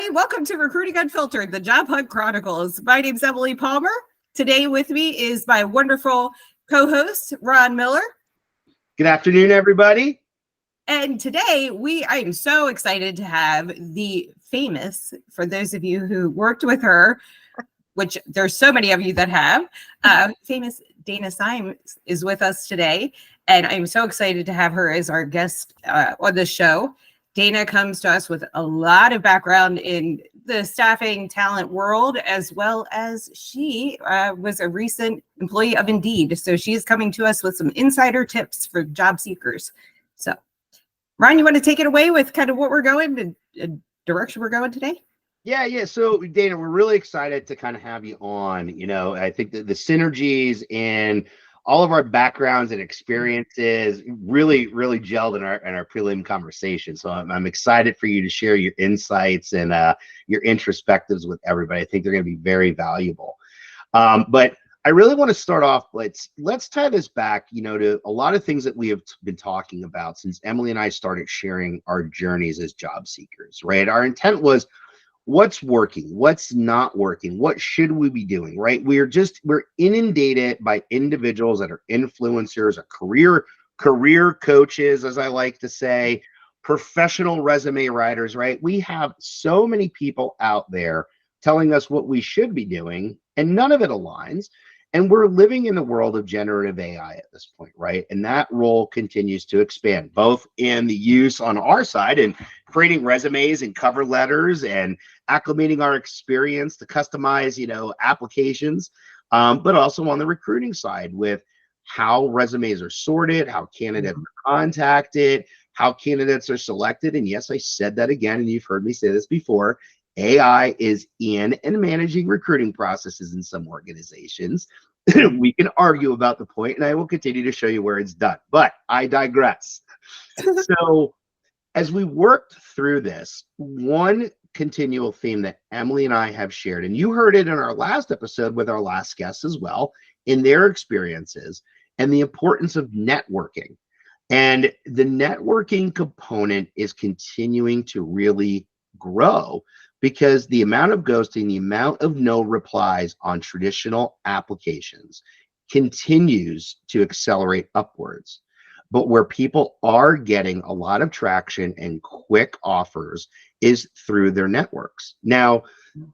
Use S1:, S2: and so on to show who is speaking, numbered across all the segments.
S1: Hey, welcome to Recruiting Unfiltered, the Job Hunt Chronicles. My name's Emily Palmer. Today with me is my wonderful co-host, Ron Miller.
S2: Good afternoon, everybody.
S1: And today I am so excited to have the famous, for those of you who worked with her, which there's so many of you that have, famous Dana Syme is with us today. And I'm so excited to have her as our guest on the show. Dana comes to us with a lot of background in the staffing talent world, as well as she was a recent employee of Indeed. So she's coming to us with some insider tips for job seekers. So, Ryan, you want to take it away with kind of what we're going, the direction we're going today?
S2: Yeah. So, Dana, we're really excited to kind of have you on. I think that the synergies in all of our backgrounds and experiences really gelled in our prelim conversation. So I'm excited for you to share your insights and your introspectives with everybody. I think they're going to be very valuable. But I really want to start off. Let's tie this back, to a lot of things that we have been talking about since Emily and I started sharing our journeys as job seekers, right? Our intent was, what's working, what's not working, what should we be doing, right? We're inundated by individuals that are influencers, or career coaches, as I like to say, professional resume writers, right? We have so many people out there telling us what we should be doing, and none of it aligns. And we're living in the world of generative AI at this point, right? And that role continues to expand, both in the use on our side and creating resumes and cover letters and acclimating our experience to customize, applications, but also on the recruiting side with how resumes are sorted, how candidates are contacted, how candidates are selected. And yes, I said that again, and you've heard me say this before. AI is in and managing recruiting processes in some organizations. We can argue about the point, and I will continue to show you where it's done, but I digress. So as we worked through this, one continual theme that Emily and I have shared, and you heard it in our last episode with our last guests as well, in their experiences, and the importance of networking. And the networking component is continuing to really grow, because the amount of ghosting, the amount of no replies on traditional applications continues to accelerate upwards. But where people are getting a lot of traction and quick offers is through their networks. Now,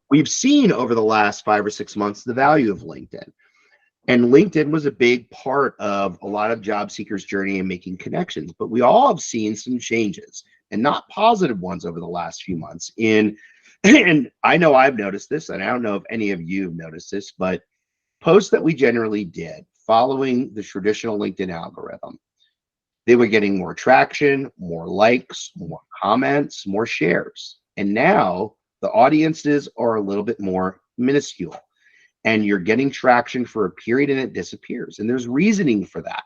S2: we've seen over the last 5 or 6 months the value of LinkedIn. And LinkedIn was a big part of a lot of job seekers' journey in making connections. But we all have seen some changes, and not positive ones, over the last few months. And I know I've noticed this, and I don't know if any of you have noticed this, but posts that we generally did following the traditional LinkedIn algorithm, they were getting more traction, more likes, more comments, more shares. And now the audiences are a little bit more minuscule, and you're getting traction for a period and it disappears. And there's reasoning for that.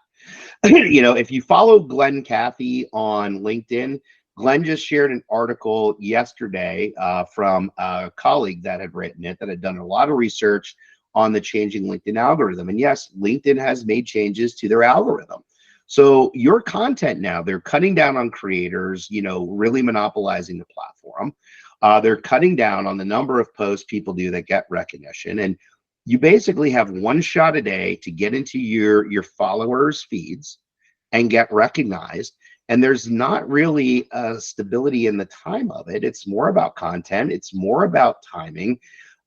S2: If you follow Glenn Cathy on LinkedIn, Glenn just shared an article yesterday from a colleague that had written it, that had done a lot of research on the changing LinkedIn algorithm. And yes, LinkedIn has made changes to their algorithm. So your content now, they're cutting down on creators, really monopolizing the platform. They're cutting down on the number of posts people do that get recognition. And you basically have one shot a day to get into your followers' feeds and get recognized. And there's not really a stability in the time of it. It's more about content. It's more about timing.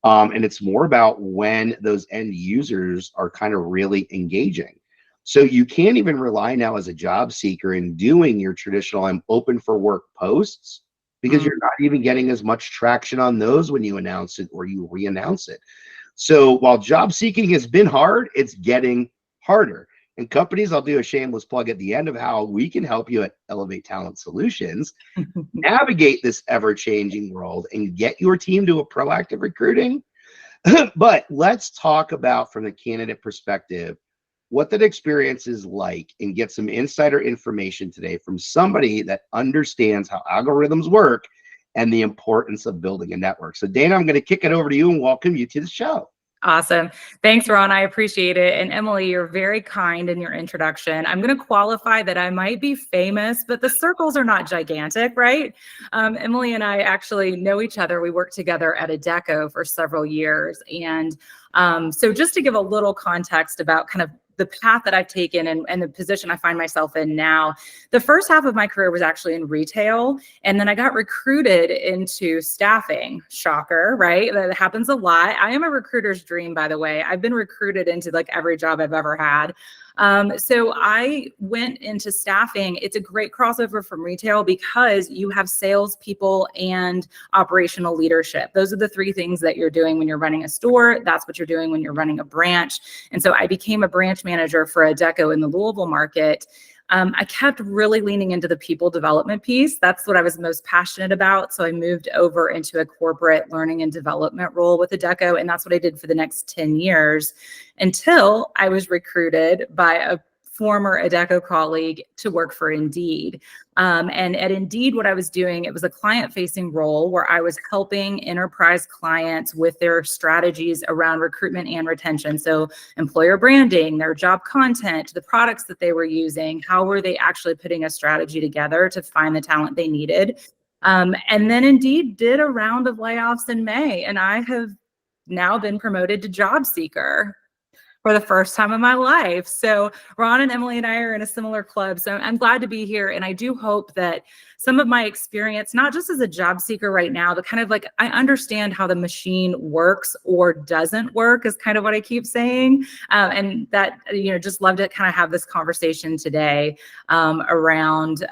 S2: And it's more about when those end users are kind of really engaging. So you can't even rely now as a job seeker in doing your traditional "I'm open for work" posts, because you're not even getting as much traction on those when you announce it or you re-announce it. So while job seeking has been hard, it's getting harder. And companies, I'll do a shameless plug at the end of how we can help you at Elevate Talent Solutions navigate this ever-changing world and get your team to a proactive recruiting. But let's talk about, from the candidate perspective, what that experience is like, and get some insider information today from somebody that understands how algorithms work and the importance of building a network. So Dana, I'm going to kick it over to you and welcome you to the show.
S3: Awesome. Thanks, Ron. I appreciate it. And Emily, you're very kind in your introduction. I'm going to qualify that I might be famous, but the circles are not gigantic, right? Emily and I actually know each other. We worked together at Adecco for several years. And so just to give a little context about kind of the path that I've taken and the position I find myself in now, the first half of my career was actually in retail. And then I got recruited into staffing. Shocker, right? That happens a lot. I am a recruiter's dream, by the way. I've been recruited into like every job I've ever had. So I went into staffing. It's a great crossover from retail because you have salespeople and operational leadership. Those are the three things that you're doing when you're running a store. That's what you're doing when you're running a branch. And so I became a branch manager for Adecco in the Louisville market. I kept really leaning into the people development piece. That's what I was most passionate about. So I moved over into a corporate learning and development role with Adecco. And that's what I did for the next 10 years until I was recruited by a former Adecco colleague to work for Indeed. And at Indeed, what I was doing, it was a client-facing role where I was helping enterprise clients with their strategies around recruitment and retention. So employer branding, their job content, the products that they were using, how were they actually putting a strategy together to find the talent they needed. And then Indeed did a round of layoffs in May, and I have now been promoted to job seeker for the first time in my life. So Ron and Emily and I are in a similar club. So I'm glad to be here. And I do hope that some of my experience, not just as a job seeker right now, but kind of like I understand how the machine works or doesn't work is kind of what I keep saying. And that, just love to kind of have this conversation today around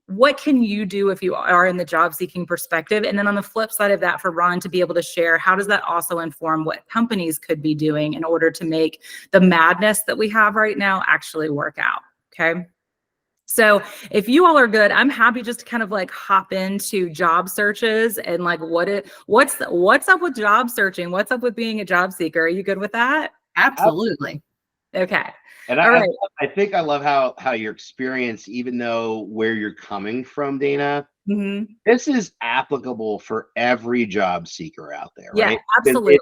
S3: what can you do if you are in the job seeking perspective? And then on the flip side of that, for Ron to be able to share, how does that also inform what companies could be doing in order to make the madness that we have right now actually work out? Okay. So if you all are good, I'm happy just to kind of like hop into job searches and like what's up with job searching? What's up with being a job seeker? Are you good with that?
S1: Absolutely.
S3: Okay.
S2: And
S3: All right.
S2: I think I love how your experience, even though where you're coming from, Dana, this is applicable for every job seeker out there, right?
S3: Yeah, absolutely.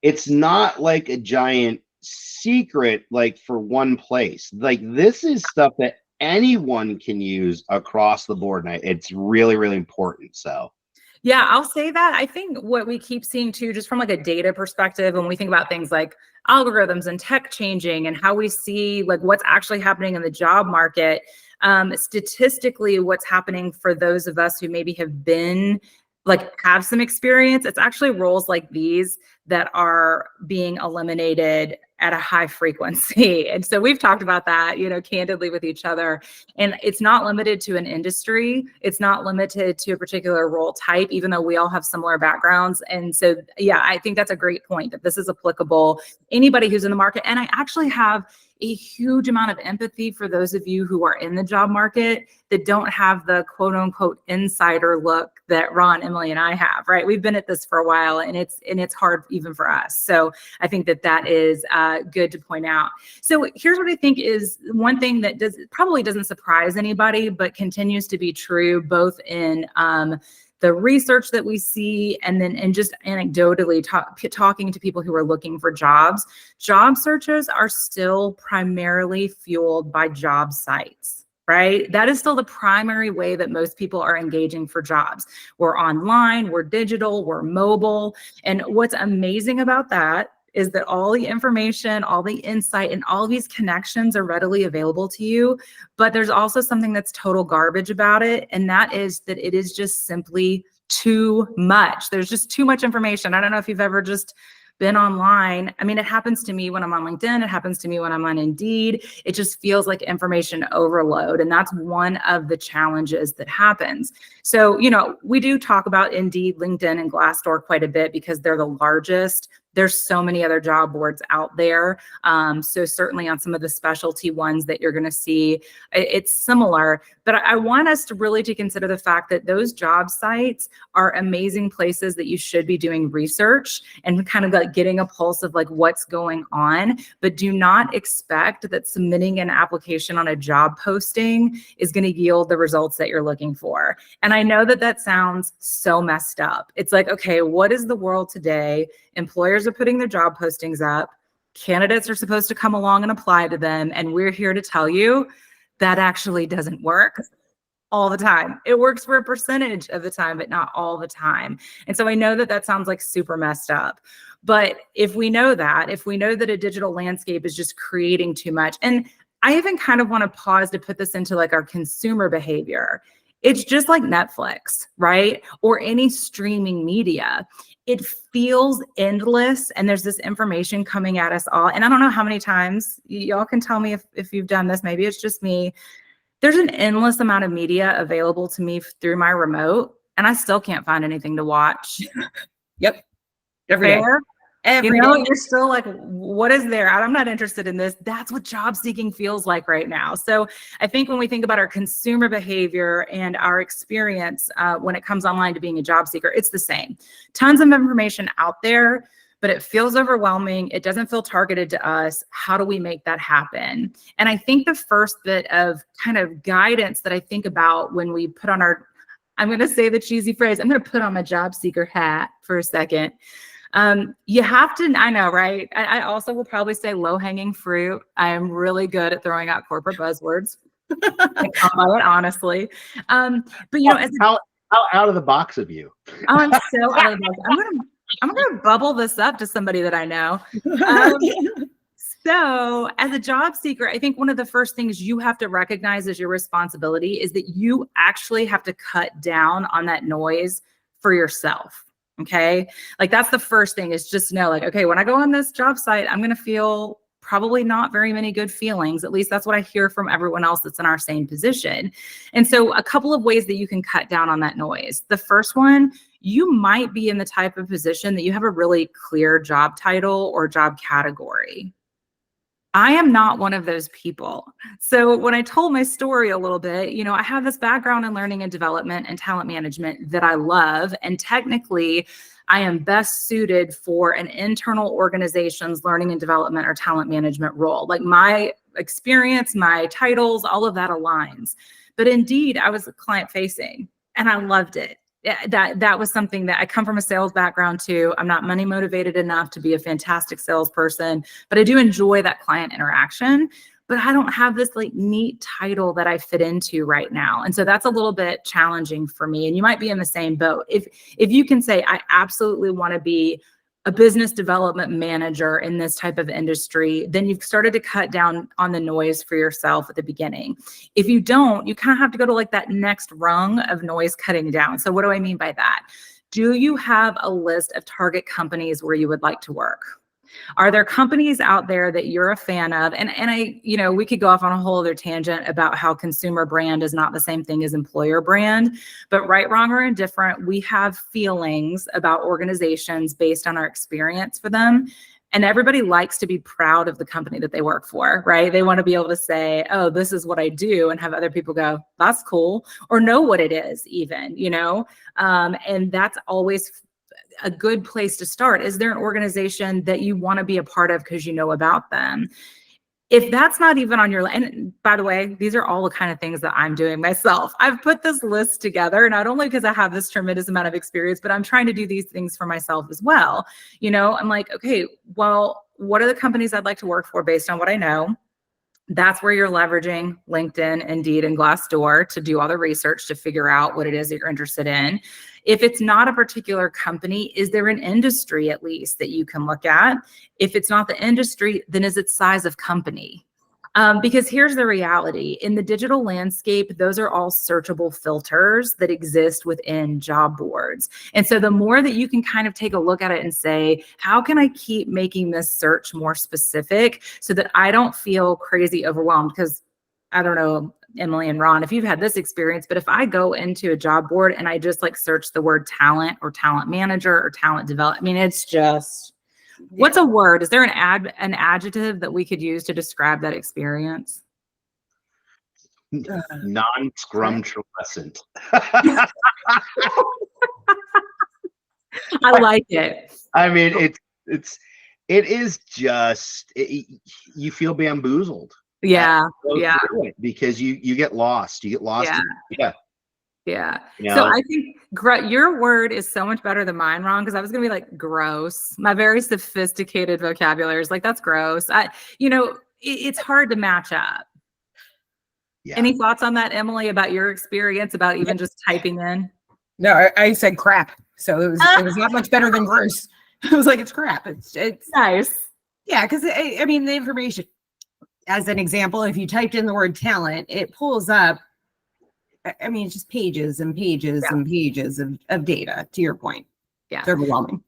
S2: It's not like a giant secret, like for one place. Like this is stuff that anyone can use across the board. And it's really, really important. So
S3: yeah, I'll say that. I think what we keep seeing too, just from like a data perspective, when we think about things like algorithms and tech changing and how we see like what's actually happening in the job market, statistically, what's happening for those of us who maybe have some experience, it's actually roles like these that are being eliminated at a high frequency. And so we've talked about that, candidly with each other. And it's not limited to an industry. It's not limited to a particular role type, even though we all have similar backgrounds. And so, yeah, I think that's a great point that this is applicable. Anybody who's in the market. And I actually have a huge amount of empathy for those of you who are in the job market that don't have the quote unquote insider look that Ron, Emily, and I have, right? We've been at this for a while and it's hard even for us. So I think that is good to point out. So here's what I think is one thing that probably doesn't surprise anybody, but continues to be true both in the research that we see, and just anecdotally talking to people who are looking for jobs. Job searches are still primarily fueled by job sites, right? That is still the primary way that most people are engaging for jobs. We're online, we're digital, we're mobile. And what's amazing about that is that all the information, all the insight, and all these connections are readily available to you. But there's also something that's total garbage about it. And that is that it is just simply too much. There's just too much information. I don't know if you've ever just been online. I mean, it happens to me when I'm on LinkedIn. It happens to me when I'm on Indeed. It just feels like information overload. And that's one of the challenges that happens. So, we do talk about Indeed, LinkedIn, and Glassdoor quite a bit because they're the largest. there's so many other job boards out there. So certainly on some of the specialty ones that you're going to see, it's similar. But I want us to really to consider the fact that those job sites are amazing places that you should be doing research and kind of like getting a pulse of like what's going on. But do not expect that submitting an application on a job posting is going to yield the results that you're looking for. And I know that that sounds so messed up. It's like, okay, what is the world today? Employers are putting their job postings up. Candidates are supposed to come along and apply to them. And we're here to tell you that actually doesn't work all the time. It works for a percentage of the time, but not all the time. And so I know that that sounds like super messed up. But if we know that a digital landscape is just creating too much, and I even kind of want to pause to put this into like our consumer behavior. It's just like Netflix, right? Or any streaming media. It feels endless, and there's this information coming at us all. And I don't know how many times, y'all can tell me if you've done this, maybe it's just me. There's an endless amount of media available to me through my remote, and I still can't find anything to watch.
S1: Yep. Every day. Every day.
S3: You're still like, what is there? I'm not interested in this. That's what job seeking feels like right now. So I think when we think about our consumer behavior and our experience when it comes online to being a job seeker, it's the same. Tons of information out there, but it feels overwhelming. It doesn't feel targeted to us. How do we make that happen? And I think the first bit of kind of guidance that I think about when we put on our, I'm going to say the cheesy phrase, I'm going to put on my job seeker hat for a second. You have to, I know, right? I also will probably say low hanging fruit. I am really good at throwing out corporate buzzwords. I come by it honestly. But you know, as
S2: how out of the box of you.
S3: Oh, I'm so out of the box. I'm gonna bubble this up to somebody that I know. So as a job seeker, I think one of the first things you have to recognize as your responsibility is that you actually have to cut down on that noise for yourself. Okay. Like that's the first thing, is just know like, okay, when I go on this job site, I'm going to feel probably not very many good feelings. At least that's what I hear from everyone else that's in our same position. And so a couple of ways that you can cut down on that noise. The first one, you might be in the type of position that you have a really clear job title or job category. I am not one of those people. So when I told my story a little bit, you know, I have this background in learning and development and talent management that I love. And technically, I am best suited for an internal organization's learning and development or talent management role. Like my experience, my titles, all of that aligns. But indeed, I was client facing and I loved it. That was something that I come from a sales background too. I'm not money motivated enough to be a fantastic salesperson, but I do enjoy that client interaction. But I don't have this like neat title that I fit into right now. And so that's a little bit challenging for me. And you might be in the same boat. If you can say, I absolutely want to be a business development manager in this type of industry, then you've started to cut down on the noise for yourself at the beginning. If you don't, you kind of have to go to like that next rung of noise cutting down. So what do I mean by that? Do you have a list of target companies where you would like to work? Are there companies out there that you're a fan of? And I, you know, we could go off on a whole other tangent about how consumer brand is not the same thing as employer brand, but right, wrong, or indifferent, we have feelings about organizations based on our experience for them. And everybody likes to be proud of the company that they work for, right? They want to be able to say, oh, this is what I do, and have other people go, that's cool, or know what it is even, you know? And that's always a good place to start. Is there an organization that you want to be a part of because you know about them? If that's not even on your, and by the way, these are all the kind of things that I'm doing myself. I've put this list together, not only because I have this tremendous amount of experience, but I'm trying to do these things for myself as well. You know, I'm like, okay, well, what are the companies I'd like to work for based on what I know? That's where you're leveraging LinkedIn, Indeed, and Glassdoor to do all the research to figure out what it is that you're interested in. If it's not a particular company, is there an industry at least that you can look at? If it's not the industry, then is it size of company? Because here's the reality. In the digital landscape, those are all searchable filters that exist within job boards. And so the more that you can kind of take a look at it and say, how can I keep making this search more specific so that I don't feel crazy overwhelmed? Because I don't know, Emily and Ron, if you've had this experience, but if I go into a job board and I just like search the word talent or talent manager or talent development, I mean, it's just What's a word? Is there an adjective that we could use to describe that experience?
S2: Non-scrumtulescent.
S3: I like it.
S2: I mean, it is just you feel bamboozled.
S3: Yeah, yeah,
S2: because you get lost. You get lost.
S3: Yeah. Yeah.
S2: You
S3: So
S2: know?
S3: I think your word is so much better than mine, Ron, because I was going to be like gross. My very sophisticated vocabulary is like, that's gross. It's hard to match up.
S2: Yeah.
S3: Any thoughts on that, Emily, about your experience about even just typing in?
S1: No, I said crap. So it was not much better than gross. I was like, it's crap. It's
S3: Nice.
S1: Yeah, because I mean, the information, as an example, if you typed in the word talent, it pulls up, I mean, it's just pages and pages and pages of data, to your point.
S3: Yeah.
S1: It's overwhelming.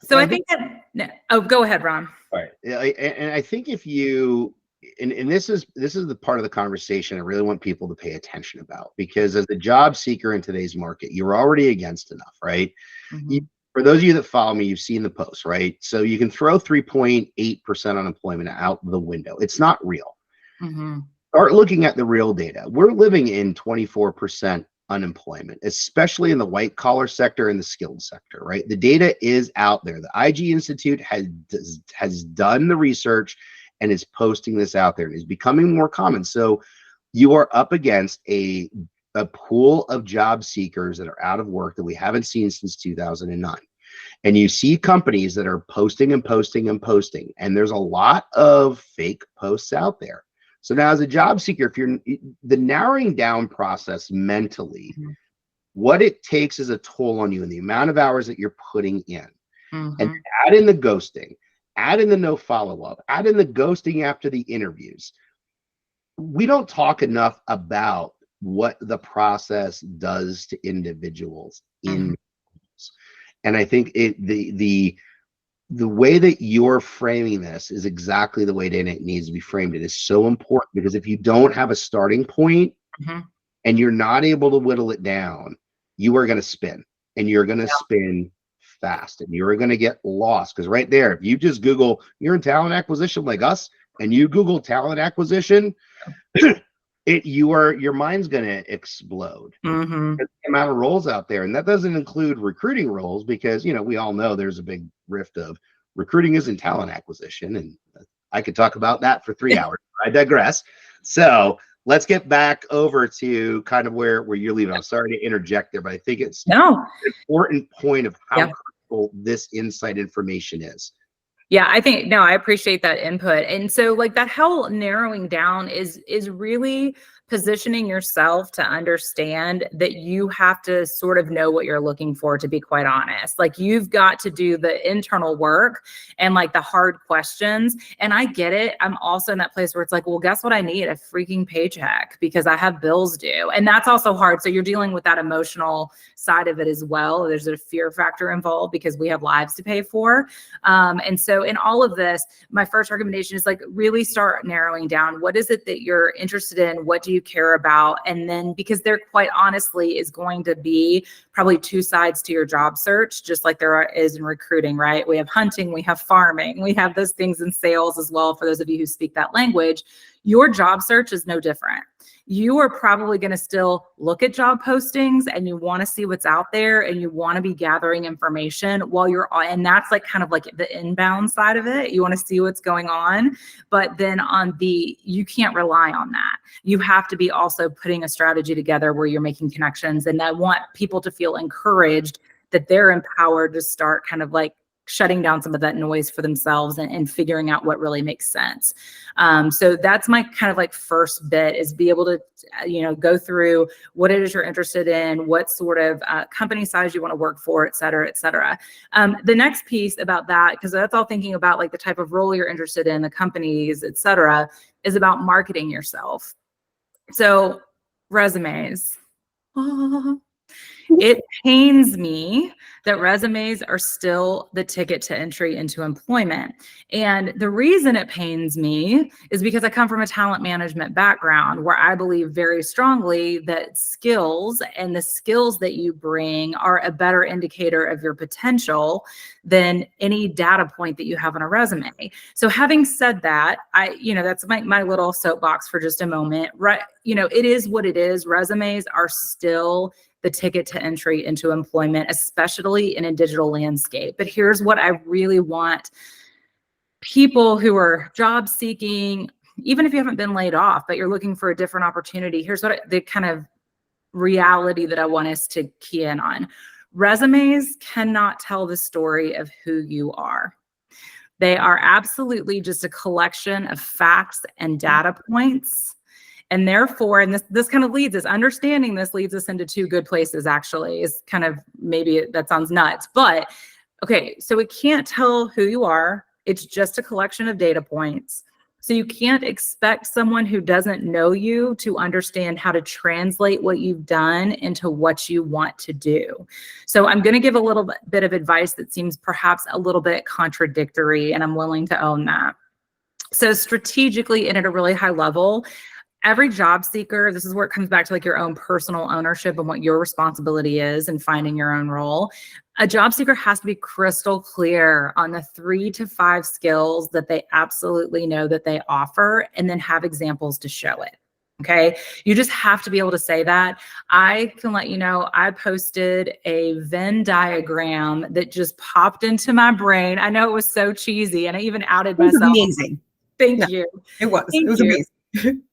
S3: So I think that, go ahead, Ron.
S2: All right. And I think if you, and this is the part of the conversation I really want people to pay attention about, because as a job seeker in today's market, you're already against enough, right?
S3: Mm-hmm.
S2: For those of you that follow me, you've seen the post, right? So you can throw 3.8% unemployment out the window. It's not real.
S3: Mm-hmm.
S2: Start looking at the real data. We're living in 24% unemployment, especially in the white collar sector and the skilled sector, right? The data is out there. The IG Institute has done the research and is posting this out there and is becoming more common. So you are up against a pool of job seekers that are out of work that we haven't seen since 2009. And you see companies that are posting and posting and posting, and there's a lot of fake posts out there. So now as a job seeker, if you're the narrowing down process mentally, what it takes is a toll on you and the amount of hours that you're putting in. And add in the ghosting, add in the no follow-up, add in the ghosting after the interviews. We don't talk enough about what the process does to individuals in and I think the way that you're framing this is exactly the way that it needs to be framed. It is so important because if you don't have a starting point and you're not able to whittle it down, you are going to spin, and you're going to spin fast, and you're going to get lost. Because right there, if you just Google, you're in talent acquisition like us, and you Google talent acquisition, your mind's going to explode. The amount of roles out there, and that doesn't include recruiting roles, because we all know there's a big rift of recruiting isn't talent acquisition, and I could talk about that for 3 hours. I digress. So let's get back over to kind of where you're leaving. I'm sorry to interject there, but I think it's an important point of how critical this inside information is.
S3: Yeah, I appreciate that input. And so like that whole narrowing down is really positioning yourself to understand that you have to sort of know what you're looking for, to be quite honest. Like you've got to do the internal work and like the hard questions. And I get it. I'm also in that place where it's like, well, guess what? I need a freaking paycheck because I have bills due. And that's also hard. So you're dealing with that emotional side of it as well. There's a fear factor involved because we have lives to pay for. And so in all of this, my first recommendation is like really start narrowing down. What is it that you're interested in? What do you care about? And then, because there quite honestly is going to be probably two sides to your job search, just like there is in recruiting, right? We have hunting, we have farming, we have those things in sales as well. For those of you who speak that language, your job search is no different. You are probably going to still look at job postings and you want to see what's out there and you want to be gathering information while you're on. And that's like kind of like the inbound side of it. You want to see what's going on, but then you can't rely on that. You have to be also putting a strategy together where you're making connections. And I want people to feel encouraged that they're empowered to start kind of like shutting down some of that noise for themselves and figuring out what really makes sense. So that's my kind of like first bit, is be able to, go through what it is you're interested in, what sort of company size you want to work for, et cetera, et cetera. The next piece about that, because that's all thinking about like the type of role you're interested in, the companies, et cetera, is about marketing yourself. So resumes. It pains me that resumes are still the ticket to entry into employment. And the reason it pains me is because I come from a talent management background where I believe very strongly that skills and the skills that you bring are a better indicator of your potential than any data point that you have on a resume. So having said that, that's my little soapbox for just a moment, right? It is what it is. Resumes are still the ticket to entry into employment, especially in a digital landscape. But here's what I really want people who are job seeking, even if you haven't been laid off, but you're looking for a different opportunity. Here's the kind of reality that I want us to key in on. Resumes cannot tell the story of who you are. They are absolutely just a collection of facts and data points. And therefore, and this kind of leads us, understanding this leads us into two good places, actually, is kind of, maybe that sounds nuts, but okay, so it can't tell who you are. It's just a collection of data points. So you can't expect someone who doesn't know you to understand how to translate what you've done into what you want to do. So I'm going to give a little bit of advice that seems perhaps a little bit contradictory, and I'm willing to own that. So strategically and at a really high level, every job seeker, this is where it comes back to like your own personal ownership and what your responsibility is in finding your own role. A job seeker has to be crystal clear on the 3 to 5 skills that they absolutely know that they offer, and then have examples to show it. Okay. You just have to be able to say that. I can let you know, I posted a Venn diagram that just popped into my brain. I know it was so cheesy, and I even outed myself.
S1: It was amazing.
S3: Thank you.
S1: It was. It was amazing.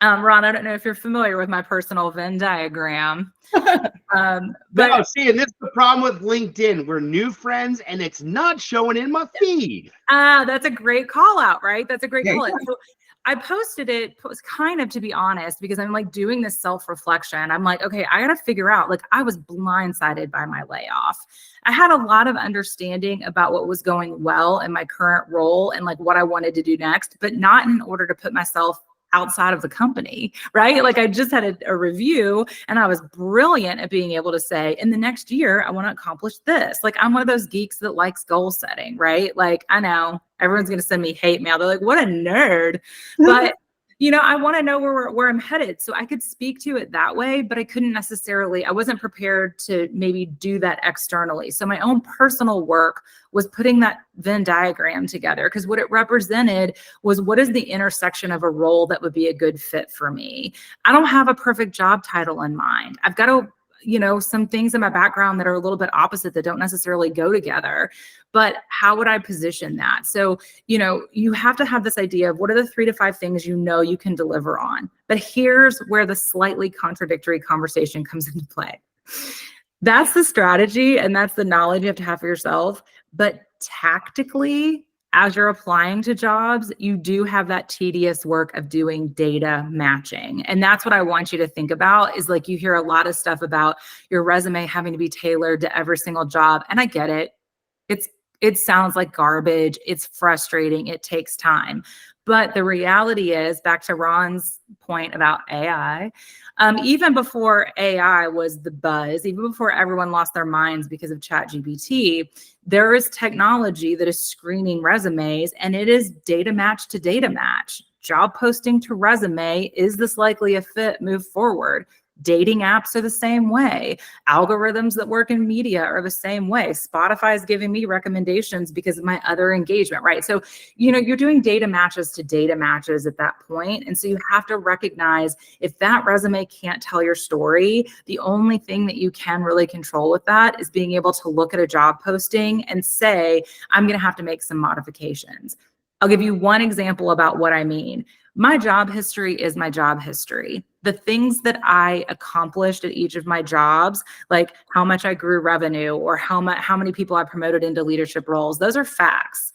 S3: Ron, I don't know if you're familiar with my personal Venn diagram.
S2: No, see, and this is the problem with LinkedIn. We're new friends, and it's not showing in my feed.
S3: That's a great call out, right? That's a great call out.
S1: Yeah.
S3: So I posted it kind of, to be honest, because I'm like doing this self-reflection. I'm like, okay, I got to figure out, like, I was blindsided by my layoff. I had a lot of understanding about what was going well in my current role and like what I wanted to do next, but not in order to put myself outside of the company, right? Like I just had a review, and I was brilliant at being able to say, in the next year, I want to accomplish this. Like I'm one of those geeks that likes goal setting, right? Like I know everyone's going to send me hate mail. They're like, what a nerd. But I want to know where I'm headed. So I could speak to it that way, but I couldn't necessarily, I wasn't prepared to maybe do that externally. So my own personal work was putting that Venn diagram together, because what it represented was, what is the intersection of a role that would be a good fit for me? I don't have a perfect job title in mind. I've got to, some things in my background that are a little bit opposite that don't necessarily go together, but how would I position that? So, you have to have this idea of what are the 3 to 5 things you can deliver on. But here's where the slightly contradictory conversation comes into play. That's the strategy, and that's the knowledge you have to have for yourself. But tactically, as you're applying to jobs, you do have that tedious work of doing data matching. And that's what I want you to think about, is like, you hear a lot of stuff about your resume having to be tailored to every single job. And I get it. It sounds like garbage. It's frustrating. It takes time. But the reality is, back to Ron's point about AI, even before AI was the buzz, even before everyone lost their minds because of ChatGPT, there is technology that is screening resumes, and it is data match to data match. Job posting to resume, is this likely a fit, move forward? Dating apps are the same way. Algorithms that work in media are the same way. Spotify is giving me recommendations because of my other engagement, right? So, you're doing data matches to data matches at that point. And so you have to recognize, if that resume can't tell your story, the only thing that you can really control with that is being able to look at a job posting and say, I'm going to have to make some modifications. I'll give you one example about what I mean. My job history is my job history. The things that I accomplished at each of my jobs, like how much I grew revenue or how many people I promoted into leadership roles, those are facts.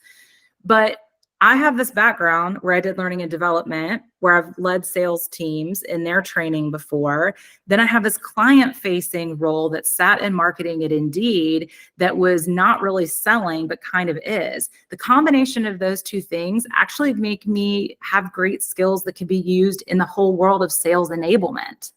S3: But I have this background where I did learning and development, where I've led sales teams in their training before. Then I have this client-facing role that sat in marketing at Indeed that was not really selling, but kind of is. The combination of those two things actually make me have great skills that can be used in the whole world of sales enablement.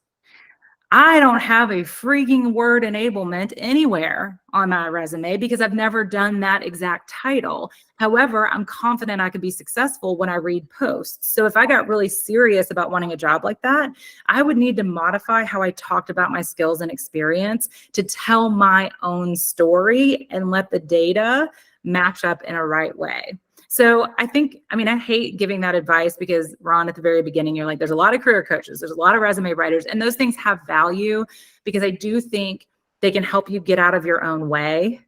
S3: I don't have a freaking word enablement anywhere on my resume because I've never done that exact title. However, I'm confident I could be successful when I read posts. So if I got really serious about wanting a job like that, I would need to modify how I talked about my skills and experience to tell my own story and let the data match up in a right way. So I think, I mean, I hate giving that advice because, Ron, at the very beginning, you're like, there's a lot of career coaches, there's a lot of resume writers, and those things have value because I do think they can help you get out of your own way,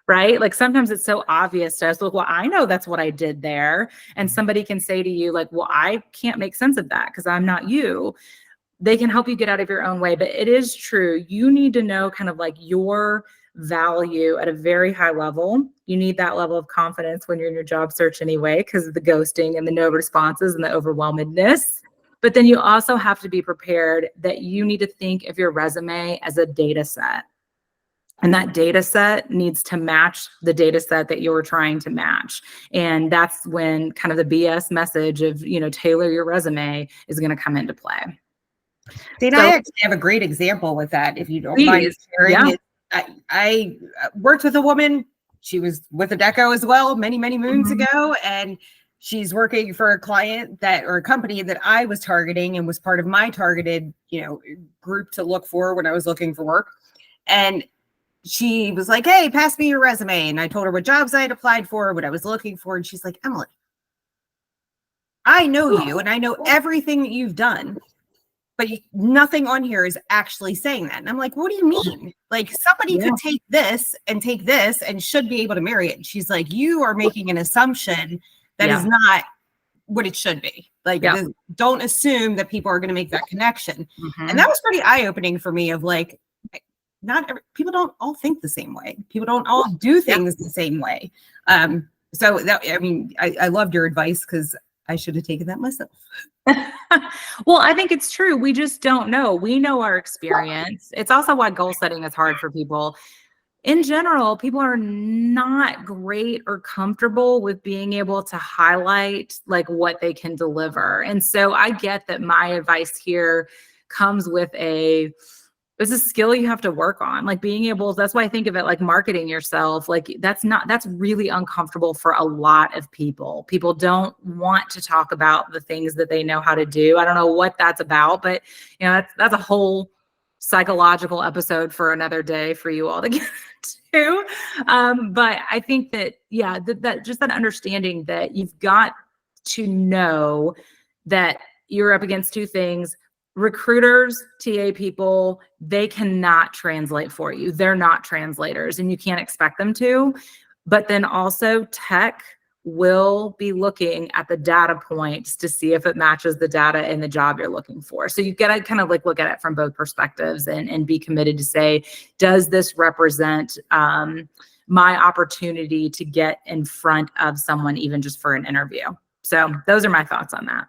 S3: right? Like sometimes it's so obvious to us, look, well, I know that's what I did there. And somebody can say to you like, well, I can't make sense of that because I'm not you. They can help you get out of your own way, but it is true. You need to know kind of like your value at a very high level. You need that level of confidence when you're in your job search anyway, because of the ghosting and the no responses and the overwhelmedness. But then you also have to be prepared that you need to think of your resume as a data set. And that data set needs to match the data set that you're trying to match. And that's when kind of the BS message of, tailor your resume is going to come into play.
S1: Dana, I actually have a great example with that, if you don't mind sharing.
S3: Yeah.
S1: I worked with a woman. She was with Adecco as well many, many moons ago. And she's working for a client or a company that I was targeting and was part of my targeted, group to look for when I was looking for work. And she was like, hey, pass me your resume. And I told her what jobs I had applied for, what I was looking for. And she's like, Emily, I know you and I know everything that you've done, but nothing on here is actually saying that. And I'm like, what do you mean? Like somebody could take this and should be able to marry it. And she's like, you are making an assumption that is not what it should be. Like, don't assume that people are going to make that connection. And that was pretty eye-opening for me of like, people don't all think the same way. People don't all do things the same way. So that, I mean, I loved your advice because I should have taken that myself.
S3: Well, I think it's true. We just don't know. We know our experience. It's also why goal setting is hard for people. In general, people are not great or comfortable with being able to highlight like what they can deliver. And so I get that my advice here comes with it's a skill you have to work on, like being able, that's why I think of it like marketing yourself. Like that's really uncomfortable for a lot of people. People don't want to talk about the things that they know how to do. I don't know what that's about, but that's a whole psychological episode for another day for you all to get to. But I think that, that just that understanding that you've got to know that you're up against two things. Recruiters, TA people, they cannot translate for you. They're not translators and you can't expect them to. But then also tech will be looking at the data points to see if it matches the data in the job you're looking for. So you got to kind of like look at it from both perspectives and be committed to say, does this represent my opportunity to get in front of someone even just for an interview? So those are my thoughts on that.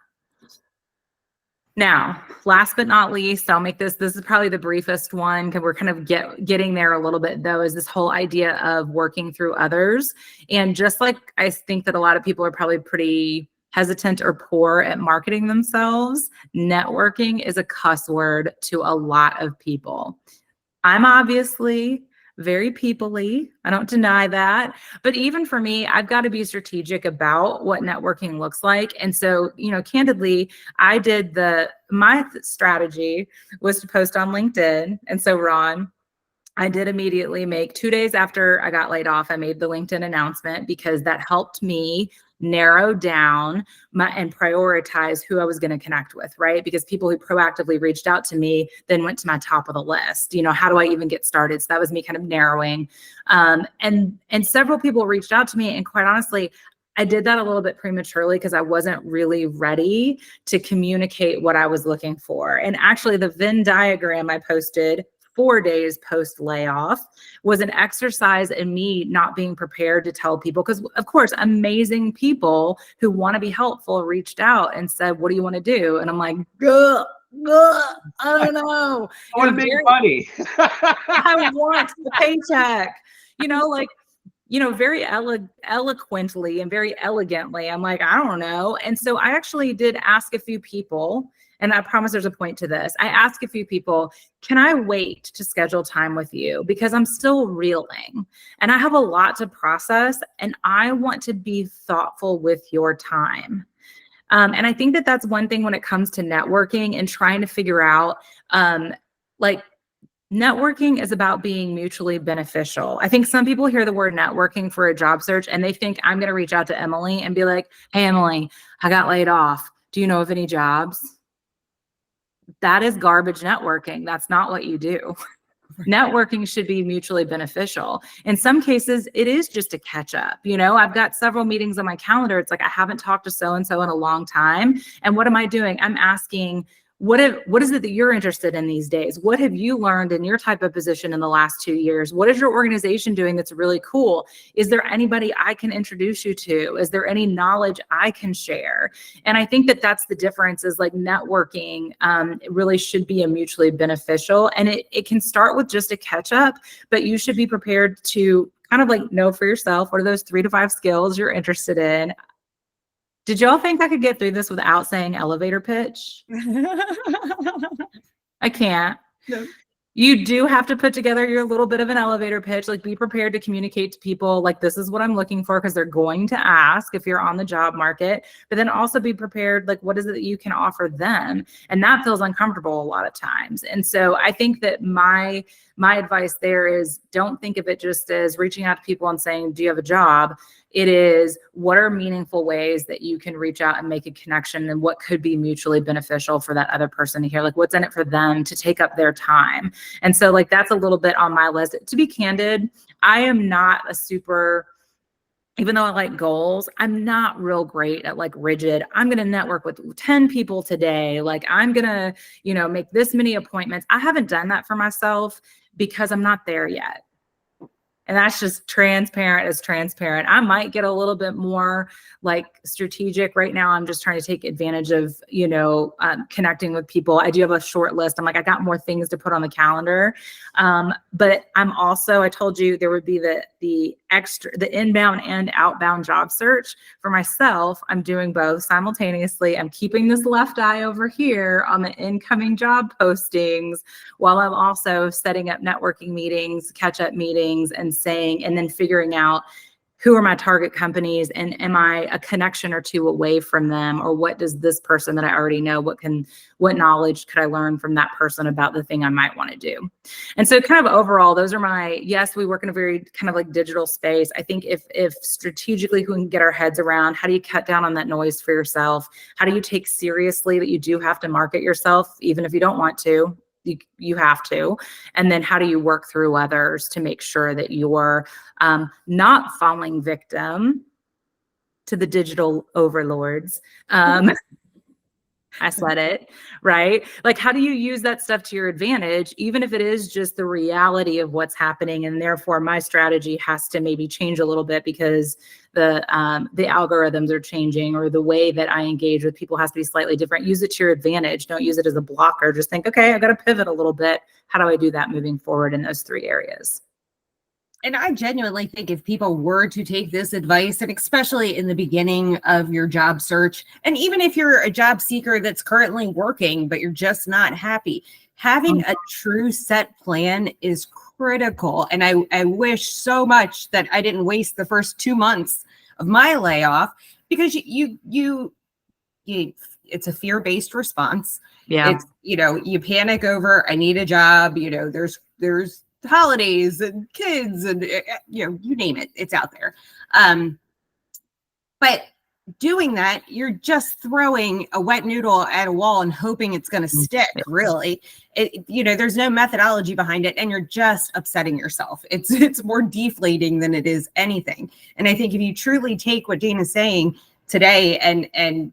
S3: Now, last but not least, I'll make this is probably the briefest one because we're kind of getting there a little bit though, is this whole idea of working through others. And just like I think that a lot of people are probably pretty hesitant or poor at marketing themselves, networking is a cuss word to a lot of people. I'm obviously very people-y. I don't deny that. But even for me, I've got to be strategic about what networking looks like. And so, candidly, my strategy was to post on LinkedIn. And so, Ron, I did immediately make 2 days after I got laid off, I made the LinkedIn announcement because that helped me narrow down and prioritize who I was going to connect with, right? Because people who proactively reached out to me then went to my top of the list. How do I even get started? So that was me kind of narrowing. And several people reached out to me, and quite honestly, I did that a little bit prematurely because I wasn't really ready to communicate what I was looking for. And actually, the Venn diagram I posted 4 days post layoff was an exercise in me not being prepared to tell people, because of course, amazing people who want to be helpful reached out and said, what do you want to do? And I'm like, I don't know.
S2: I want to make money.
S3: I want the paycheck, very eloquently and very elegantly. I'm like, I don't know. And so I actually did ask a few people and I promise there's a point to this. I ask a few people, can I wait to schedule time with you? Because I'm still reeling and I have a lot to process and I want to be thoughtful with your time. And I think that that's one thing when it comes to networking and trying to figure out, like, networking is about being mutually beneficial. I think some people hear the word networking for a job search and they think I'm going to reach out to Emily and be like, hey, Emily, I got laid off. Do you know of any jobs? That is garbage networking. That's not what you do. Networking should be mutually beneficial. In some cases, it is just a catch up. You know, I've got several meetings on my calendar. It's like, I haven't talked to so-and-so in a long time. And what am I doing? I'm asking, what is it that you're interested in these days? What have you learned in your type of position in the last 2 years? What is your organization doing that's really cool? Is there anybody I can introduce you to? Is there any knowledge I can share? And I think that that's the difference, is like networking it really should be a mutually beneficial, and it can start with just a catch up, but you should be prepared to kind of like know for yourself, what are those 3 to 5 skills you're interested in? Did y'all think I could get through this without saying elevator pitch? I can't.
S1: No.
S3: You do have to put together your little bit of an elevator pitch, like be prepared to communicate to people like, this is what I'm looking for, because they're going to ask if you're on the job market, but then also be prepared, like, what is it that you can offer them? And that feels uncomfortable a lot of times. And so I think that my advice there is, don't think of it just as reaching out to people and saying, do you have a job? It is, what are meaningful ways that you can reach out and make a connection, and what could be mutually beneficial for that other person to hear, like what's in it for them to take up their time. And so like, that's a little bit on my list. To be candid, I am not a super, even though I like goals, I'm not real great at like rigid, I'm going to network with 10 people today. Like I'm going to, you know, make this many appointments. I haven't done that for myself because I'm not there yet. And that's just transparent as transparent. I might get a little bit more like strategic right now. I'm just trying to take advantage of, you know, connecting with people. I do have a short list. I'm like, I got more things to put on the calendar. But I'm also, I told you there would be the inbound and outbound job search for myself. I'm doing both simultaneously. I'm keeping this left eye over here on the incoming job postings, while I'm also setting up networking meetings, catch-up meetings, and then figuring out who are my target companies, and am I a connection or two away from them, or what does this person that I already know, what knowledge could I learn from that person about the thing I might want to do? And so kind of overall, those are my, yes, we work in a very kind of like digital space. I think if strategically we can get our heads around, how do you cut down on that noise for yourself? How do you take seriously that you do have to market yourself, even if you don't want to? You have to. And then how do you work through others to make sure that you're not falling victim to the digital overlords? I said it, right? Like, how do you use that stuff to your advantage, even if it is just the reality of what's happening? And therefore my strategy has to maybe change a little bit because the algorithms are changing, or the way that I engage with people has to be slightly different. Use it to your advantage. Don't use it as a blocker. Just think, okay, I've got to pivot a little bit. How do I do that moving forward in those 3 areas?
S1: And I genuinely think if people were to take this advice, and especially in the beginning of your job search, and even if you're a job seeker that's currently working, but you're just not happy, having a true set plan is critical. And I wish so much that I didn't waste the first 2 months of my layoff, because you it's a fear-based response.
S3: Yeah.
S1: It's, you know, you panic over, I need a job, you know, there's holidays and kids and, you know, you name it, it's out there. But doing that, you're just throwing a wet noodle at a wall and hoping it's going to stick. Really, you know, there's no methodology behind it, and you're just upsetting yourself. It's more deflating than it is anything. And I think if you truly take what Dana's saying today and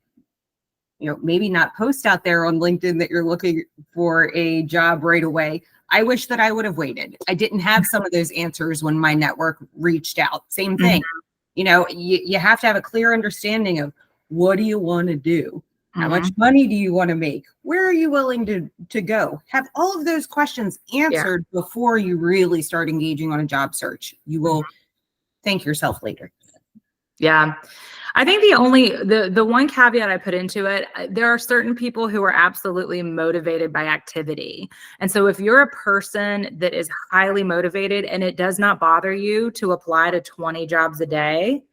S1: you know, maybe not post out there on LinkedIn that you're looking for a job right away. I wish that I would have waited. I didn't have some of those answers when my network reached out. Same thing. You know, you have to have a clear understanding of, what do you want to do? How much money do you want to make? Where are you willing to go? Have all of those questions answered before you really start engaging on a job search. You will thank yourself later.
S3: Yeah. I think the one caveat I put into it, there are certain people who are absolutely motivated by activity. And so if you're a person that is highly motivated and it does not bother you to apply to 20 jobs a day,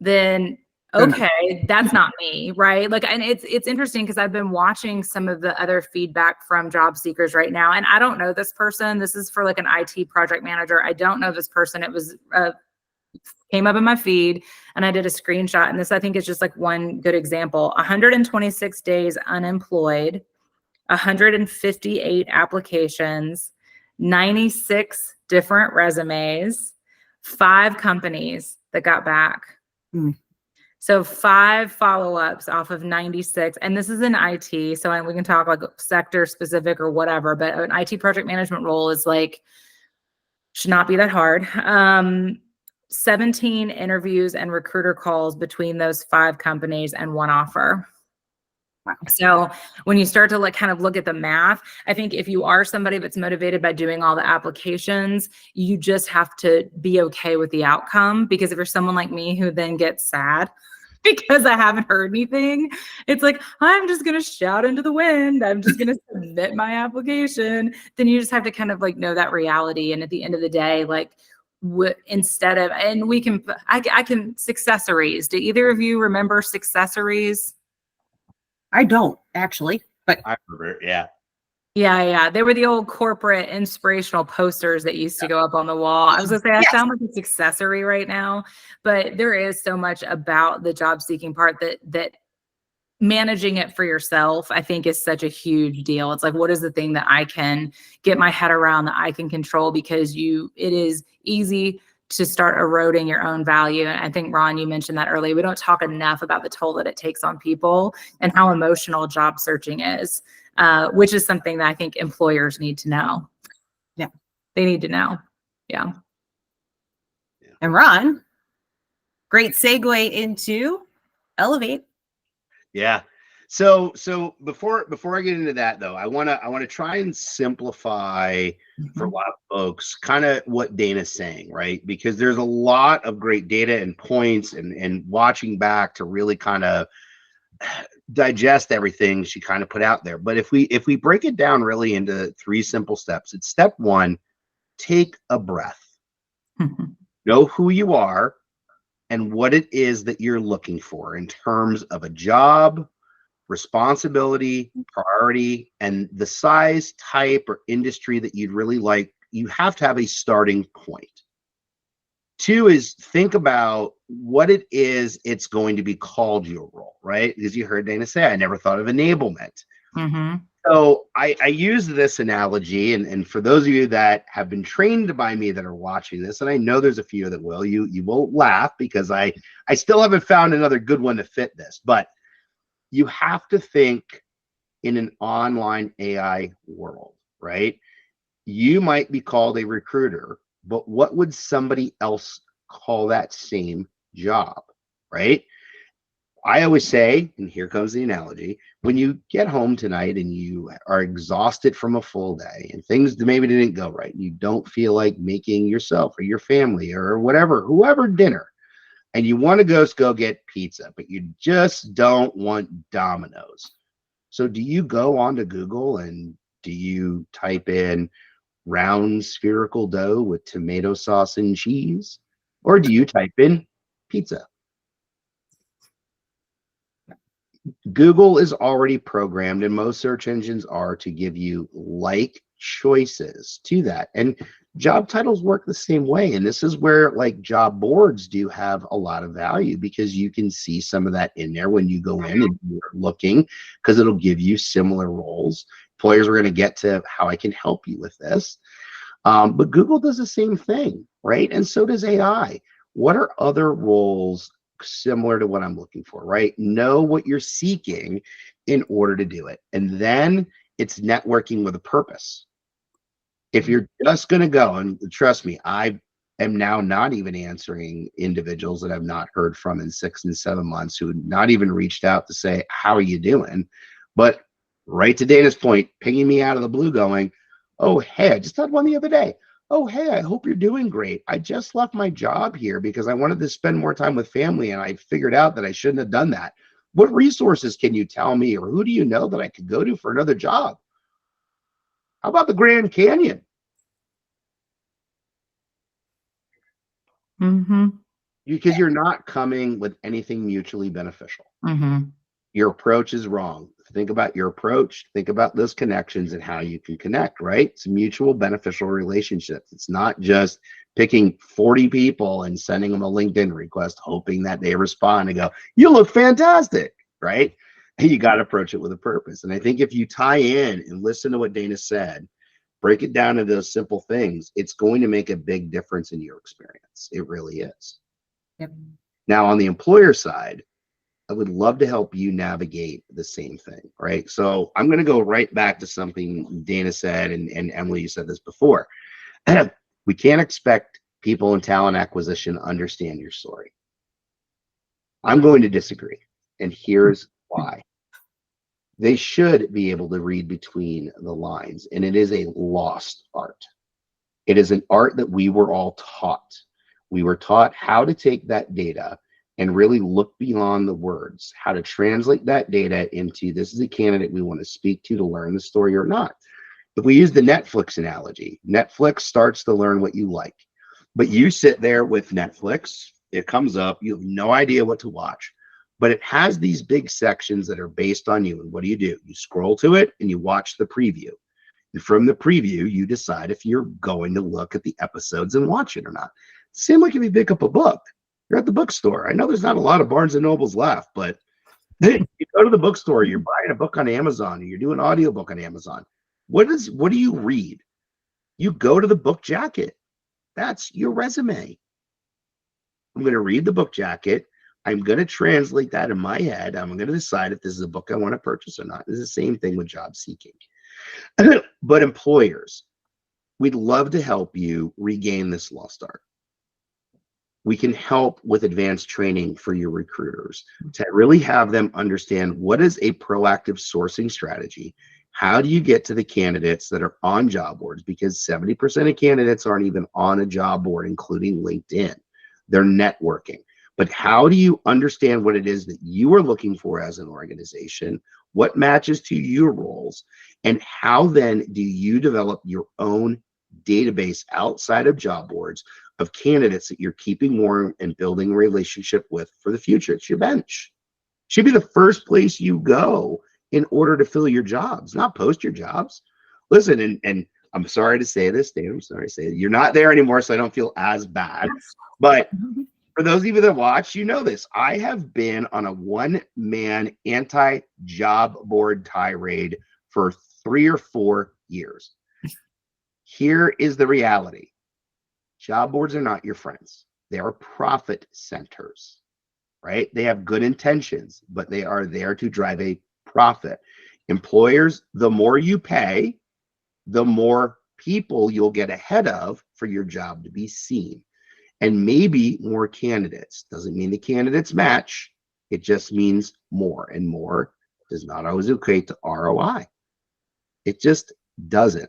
S3: then okay, that's not me, right? Like, and it's interesting because I've been watching some of the other feedback from job seekers right now, and I don't know this person. This is for like an IT project manager. I don't know this person. It was came up in my feed and I did a screenshot. And this, I think, is just like one good example. 126 days unemployed, 158 applications, 96 different resumes, 5 companies that got back. So 5 follow-ups off of 96. And this is in IT. So we can talk like sector specific or whatever, but an IT project management role is like, should not be that hard. 17 interviews and recruiter calls between those 5 companies and 1 offer.
S1: Wow.
S3: So when you start to like kind of look at the math, I think if you are somebody that's motivated by doing all the applications, you just have to be okay with the outcome. Because if you're someone like me who then gets sad because I haven't heard anything, it's like, I'm just going to shout into the wind. I'm just going to submit my application. Then you just have to kind of like know that reality. And at the end of the day, like, instead of, and we can, I can, Successories. Do either of you remember Successories?
S1: I don't actually, but
S2: I remember, yeah.
S3: Yeah. They were the old corporate inspirational posters that used to go up on the wall. I was gonna say, I sound like a accessory right now, but there is so much about the job seeking part that managing it for yourself, I think, is such a huge deal. It's like, what is the thing that I can get my head around, that I can control? Because it is easy to start eroding your own value. And I think, Ron, you mentioned that earlier. We don't talk enough about the toll that it takes on people and how emotional job searching is, which is something that I think employers need to know.
S1: Yeah.
S3: They need to know. Yeah.
S1: And Ron, great segue into Elevate.
S2: Yeah. So before I get into that though, I want to try and simplify for a lot of folks kind of what Dana's saying, right? Because there's a lot of great data and points and watching back to really kind of digest everything she kind of put out there. But if we break it down really into 3 simple steps, it's step 1, take a breath. Know who you are and what it is that you're looking for in terms of a job, responsibility, priority, and the size, type, or industry that you'd really like. You have to have a starting point. 2 is think about what it is it's going to be called your role, right? Because you heard Dana say, I never thought of enablement. So I use this analogy, and for those of you that have been trained by me that are watching this, and I know there's a few that will, you won't laugh because I still haven't found another good one to fit this, but you have to think in an online AI world, right? You might be called a recruiter, but what would somebody else call that same job, right? I always say, and here comes the analogy, when you get home tonight and you are exhausted from a full day and things maybe didn't go right, and you don't feel like making yourself or your family or whoever dinner, and you want to go get pizza, but you just don't want Domino's. So do you go onto Google and do you type in round spherical dough with tomato sauce and cheese? Or do you type in pizza? Google is already programmed, and most search engines are, to give you like choices to that. And job titles work the same way. And this is where like job boards do have a lot of value, because you can see some of that in there when you go in and you're looking, because it'll give you similar roles. Employers are going to get to how I can help you with this. But Google does the same thing, right? And so does AI. What are other roles similar to what I'm looking for, right? Know what you're seeking in order to do it. And then it's networking with a purpose. If you're just going to go, and trust me, I am now not even answering individuals that I've not heard from in 6 and 7 months, who had not even reached out to say, how are you doing? But right to Dana's point, pinging me out of the blue going, oh, hey, I just had one the other day. Oh, hey, I hope you're doing great. I just left my job here because I wanted to spend more time with family and I figured out that I shouldn't have done that. What resources can you tell me, or who do you know that I could go to for another job? How about the Grand Canyon?
S3: Mm-hmm.
S2: Because you're not coming with anything mutually beneficial.
S3: Mm-hmm.
S2: Your approach is wrong. Think about your approach. Think about those connections and how you can connect, right? It's mutual beneficial relationships. It's not just picking 40 people and sending them a LinkedIn request, hoping that they respond and go, you look fantastic, right? And you got to approach it with a purpose. And I think if you tie in and listen to what Dana said, break it down into those simple things, it's going to make a big difference in your experience. It really is.
S1: Yep.
S2: Now, on the employer side, I would love to help you navigate the same thing, right? So I'm going to go right back to something Dana said, and Emily, you said this before. We can't expect people in talent acquisition to understand your story. I'm going to disagree, and here's why. They should be able to read between the lines, and it is a lost art. It is an art that we were all taught. We were taught how to take that data and really look beyond the words, how to translate that data into this is a candidate we want to speak to learn the story or not. If we use the Netflix analogy, Netflix starts to learn what you like, but you sit there with Netflix, it comes up, you have no idea what to watch, but it has these big sections that are based on you. And what do? You scroll to it and you watch the preview. And from the preview, you decide if you're going to look at the episodes and watch it or not. Same like if you pick up a book. You're at the bookstore. I know there's not a lot of Barnes and Nobles left, but you go to the bookstore, you're buying a book on Amazon, or you're doing an audiobook on Amazon. What do you read? You go to the book jacket. That's your resume. I'm going to read the book jacket. I'm going to translate that in my head. I'm going to decide if this is a book I want to purchase or not. It's the same thing with job seeking. But employers, we'd love to help you regain this lost art. We can help with advanced training for your recruiters to really have them understand what is a proactive sourcing strategy. How do you get to the candidates that are on job boards? Because 70% of candidates aren't even on a job board, including LinkedIn. They're networking. But how do you understand what it is that you are looking for as an organization? What matches to your roles? And how then do you develop your own database outside of job boards of candidates that you're keeping warm and building a relationship with for the future? It's your bench. Should be the first place you go in order to fill your jobs, not post your jobs. Listen, and I'm sorry to say this, Dave, I'm sorry to say it. You're not there anymore, so I don't feel as bad. But for those of you that watch, you know this. I have been on a one-man anti-job board tirade for 3 or 4 years. Here is the reality. Job boards are not your friends. They are profit centers, right? They have good intentions, but they are there to drive a profit. Employers, the more you pay, the more people you'll get ahead of for your job to be seen. And maybe more candidates. Doesn't mean the candidates match. It just means more, and more does not always equate to ROI. It just doesn't.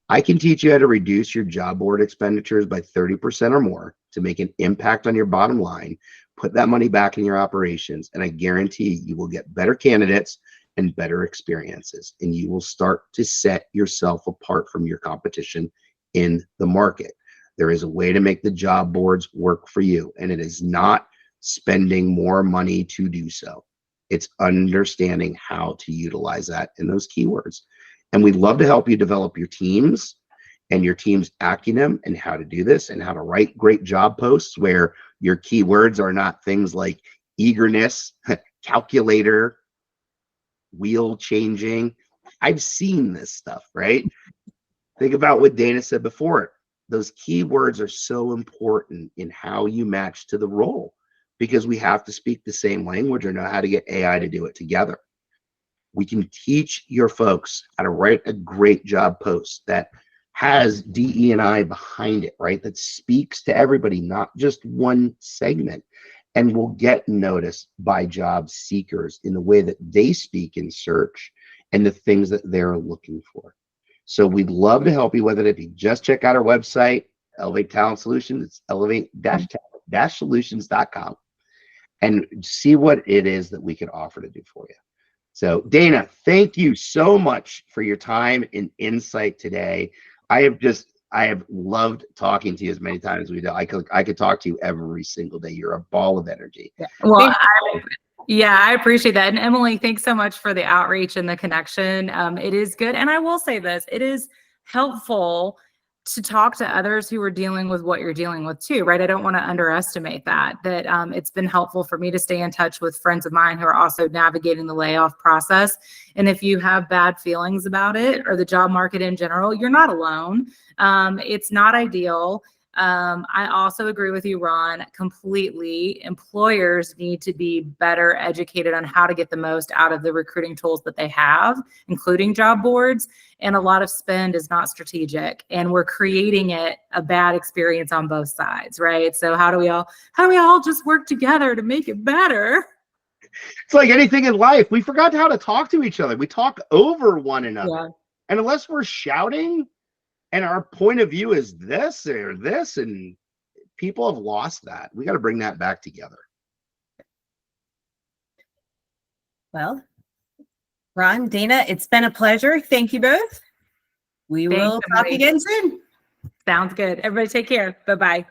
S2: I can teach you how to reduce your job board expenditures by 30% or more to make an impact on your bottom line, put that money back in your operations, and I guarantee you will get better candidates and better experiences, and you will start to set yourself apart from your competition in the market. There is a way to make the job boards work for you, and it is not spending more money to do so. It's understanding how to utilize that in those keywords. And we'd love to help you develop your teams and your team's acumen and how to do this and how to write great job posts where your keywords are not things like eagerness, calculator, wheel changing. I've seen this stuff, right? Think about what Dana said before. Those keywords are so important in how you match to the role because we have to speak the same language or know how to get AI to do it together. We can teach your folks how to write a great job post that has DE&I behind it, right? That speaks to everybody, not just one segment, and will get noticed by job seekers in the way that they speak in search and the things that they're looking for. So we'd love to help you, whether it be just check out our website, Elevate Talent Solutions. It's elevate-solutions.com, and see what it is that we can offer to do for you. So Dana, thank you so much for your time and insight today. I have loved talking to you as many times as we do. I could talk to you every single day. You're a ball of energy.
S3: Well, I appreciate that. And Emily, thanks so much for the outreach and the connection. It is good. And I will say this, it is helpful to talk to others who are dealing with what you're dealing with too, right? I don't want to underestimate that it's been helpful for me to stay in touch with friends of mine who are also navigating the layoff process. And if you have bad feelings about it or the job market in general, you're not alone. It's not ideal. I also agree with you, Ron, completely. Employers need to be better educated on how to get the most out of the recruiting tools that they have, including job boards. And a lot of spend is not strategic, and we're creating it a bad experience on both sides, right? So how do we all just work together to make it better?
S2: It's like anything in life. We forgot how to talk to each other. We talk over one another. Yeah. And unless we're shouting and our point of view is this or this, and people have lost that. We got to bring that back together.
S1: Well, Ron, Dana, it's been a pleasure. Thank you both. We will talk again soon.
S3: Sounds good. Everybody take care. Bye-bye.